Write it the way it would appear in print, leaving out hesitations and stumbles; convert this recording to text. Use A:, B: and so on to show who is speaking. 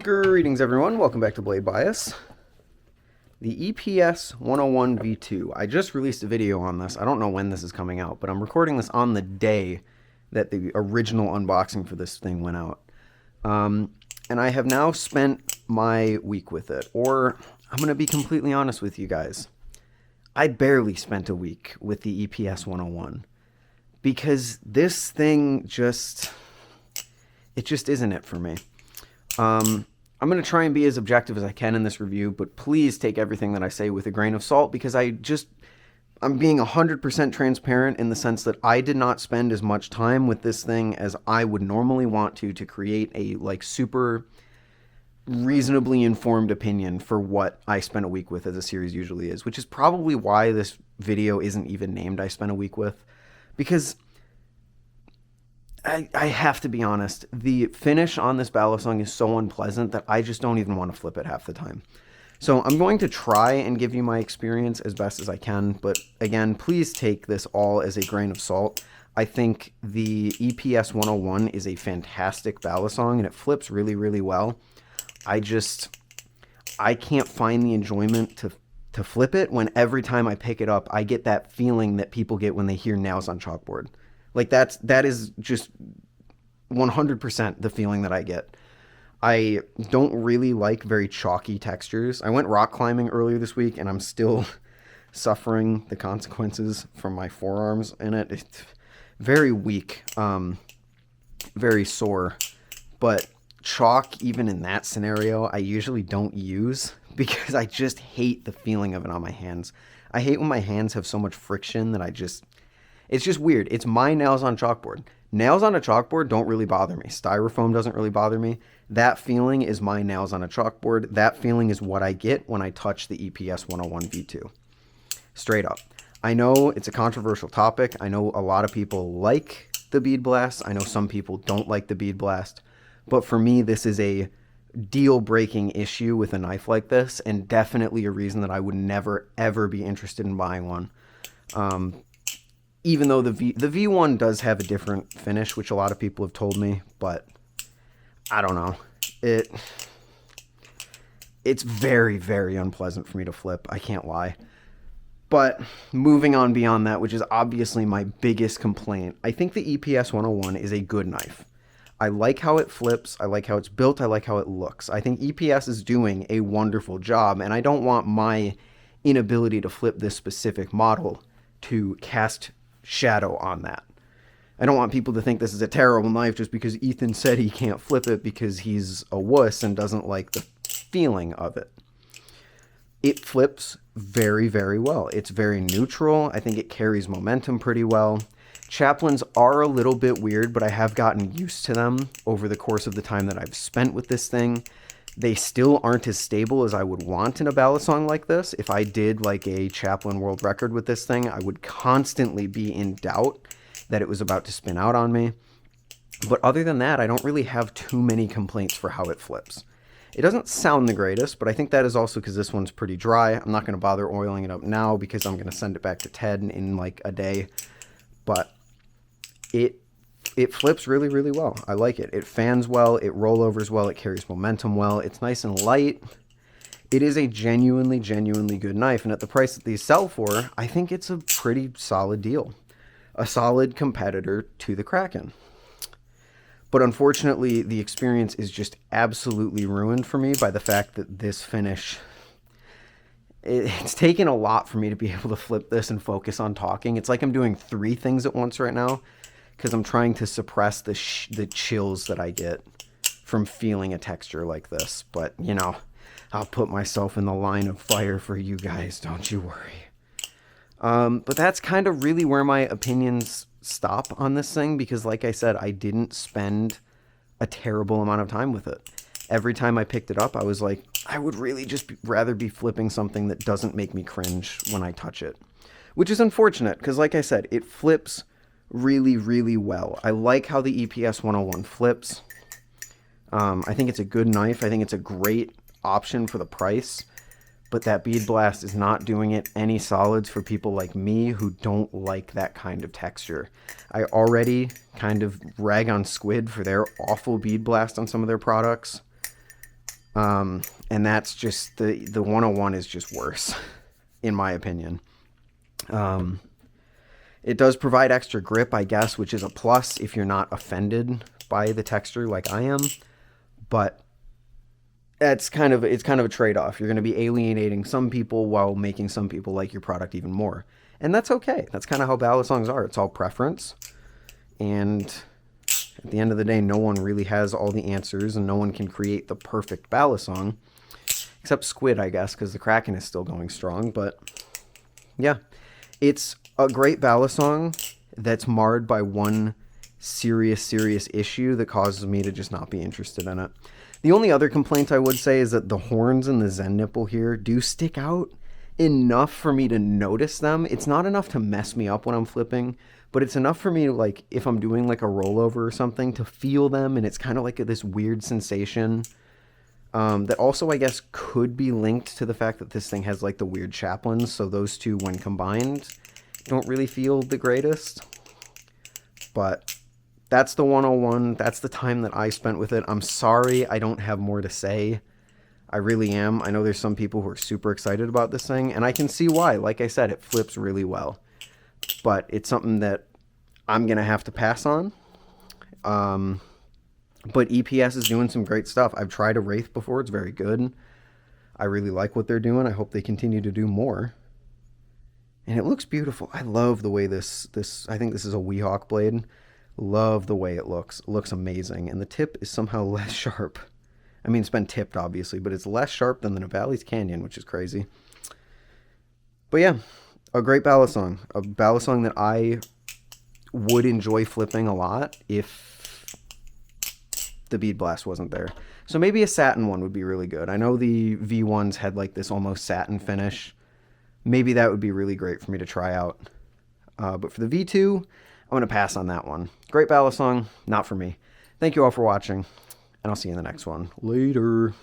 A: Greetings everyone, welcome back to Blade Bias. The EPS 101 V2. I just released a video on this. I don't know when this is coming out, but I'm recording this on the day that the original unboxing for this thing went out. And I have now spent my week with it. Or, I'm going to be completely honest with you guys. I barely spent a week with the EPS 101. Because this thing it just isn't it for me. I'm going to try and be as objective as I can in this review, but please take everything that I say with a grain of salt, because I'm being 100% transparent in the sense that I did not spend as much time with this thing as I would normally want to create a super reasonably informed opinion for what I spent a week with, as a series usually is, which is probably why this video isn't even named I spent a week with, because I have to be honest, the finish on this Balisong is so unpleasant that I just don't even want to flip it half the time. So I'm going to try and give you my experience as best as I can, but again, please take this all as a grain of salt. I think the EPS 101 is a fantastic Balisong, and it flips really, really well. I can't find the enjoyment to flip it when every time I pick it up, I get that feeling that people get when they hear nails on chalkboard. Like that is just 100% the feeling that I get. I don't really like very chalky textures. I went rock climbing earlier this week, and I'm still suffering the consequences from my forearms in it. It's very weak, very sore. But chalk, even in that scenario, I usually don't use because I just hate the feeling of it on my hands. I hate when my hands have so much friction that it's just weird. It's my nails on chalkboard. Nails on a chalkboard don't really bother me. Styrofoam doesn't really bother me. That feeling is my nails on a chalkboard. That feeling is what I get when I touch the EPS 101 V2. Straight up. I know it's a controversial topic. I know a lot of people like the bead blast. I know some people don't like the bead blast. But for me, this is a deal-breaking issue with a knife like this, and definitely a reason that I would never, ever be interested in buying one. Even though the V1 does have a different finish, which a lot of people have told me, but I don't know. It's very, very unpleasant for me to flip. I can't lie. But moving on beyond that, which is obviously my biggest complaint, I think the EPS 101 is a good knife. I like how it flips. I like how it's built. I like how it looks. I think EPS is doing a wonderful job, and I don't want my inability to flip this specific model to cast shadow on that. I don't want people to think this is a terrible knife just because Ethan said he can't flip it because he's a wuss and doesn't like the feeling of it. It flips very, very well. It's very neutral. I think it carries momentum pretty well. Chaplains are a little bit weird, but I have gotten used to them over the course of the time that I've spent with this thing. They still aren't as stable as I would want in a Balisong like this. If I did like a Chaplain world record with this thing, I would constantly be in doubt that it was about to spin out on me. But other than that, I don't really have too many complaints for how it flips. It doesn't sound the greatest, but I think that is also because this one's pretty dry. I'm not going to bother oiling it up now because I'm going to send it back to Ted in like a day. But it flips really, really well. I like it. It fans well. It rollovers well. It carries momentum well. It's nice and light. It is a genuinely, genuinely good knife. And at the price that these sell for, I think it's a pretty solid deal. A solid competitor to the Kraken. But unfortunately, the experience is just absolutely ruined for me by the fact that this finish... It's taken a lot for me to be able to flip this and focus on talking. It's like I'm doing 3 things at once right now, because I'm trying to suppress the chills that I get from feeling a texture like this. But, you know, I'll put myself in the line of fire for you guys, don't you worry. But that's kind of really where my opinions stop on this thing, because like I said, I didn't spend a terrible amount of time with it. Every time I picked it up, I was like, I would really just rather be flipping something that doesn't make me cringe when I touch it. Which is unfortunate, because like I said, it flips really, really well. I like how the EPS 101 flips. I think it's a good knife. I think it's a great option for the price. But that bead blast is not doing it any solids for people like me who don't like that kind of texture. I already kind of rag on Squid for their awful bead blast on some of their products. And that's just the 101 is just worse, in my opinion. It does provide extra grip, I guess, which is a plus if you're not offended by the texture like I am. But it's kind of a trade-off. You're going to be alienating some people while making some people like your product even more. And that's okay. That's kind of how ballad songs are. It's all preference. And at the end of the day, no one really has all the answers, and no one can create the perfect ballad song. Except Squid, I guess, because the Kraken is still going strong. But yeah, it's a great ballad song that's marred by one serious issue that causes me to just not be interested in it. The only other complaint I would say is that the horns and the Zen nipple here do stick out enough for me to notice them. It's not enough to mess me up when I'm flipping, but it's enough for me to, like, if I'm doing like a rollover or something, to feel them, and it's kind of like this weird sensation that also, I guess, could be linked to the fact that this thing has like the weird chaplains, so those two, when combined, don't really feel the greatest. But that's the 101. That's the time that I spent with it. I'm sorry I don't have more to say. I really am. I know there's some people who are super excited about this thing, and I can see why. Like I said, it flips really well. But it's something that I'm going to have to pass on. But EPS is doing some great stuff. I've tried a Wraith before. It's very good. I really like what they're doing. I hope they continue to do more. And it looks beautiful. I love the way this I think this is a Weehawk blade. Love the way it looks. It looks amazing. And the tip is somehow less sharp. I mean, it's been tipped, obviously, but it's less sharp than the Navali's Canyon, which is crazy. But yeah, a great ballad song. A ballad song that I would enjoy flipping a lot if the Bead Blast wasn't there. So maybe a satin one would be really good. I know the V1s had like this almost satin finish. Maybe that would be really great for me to try out. But for the V2, I'm going to pass on that one. Great ballad song, not for me. Thank you all for watching, and I'll see you in the next one. Later.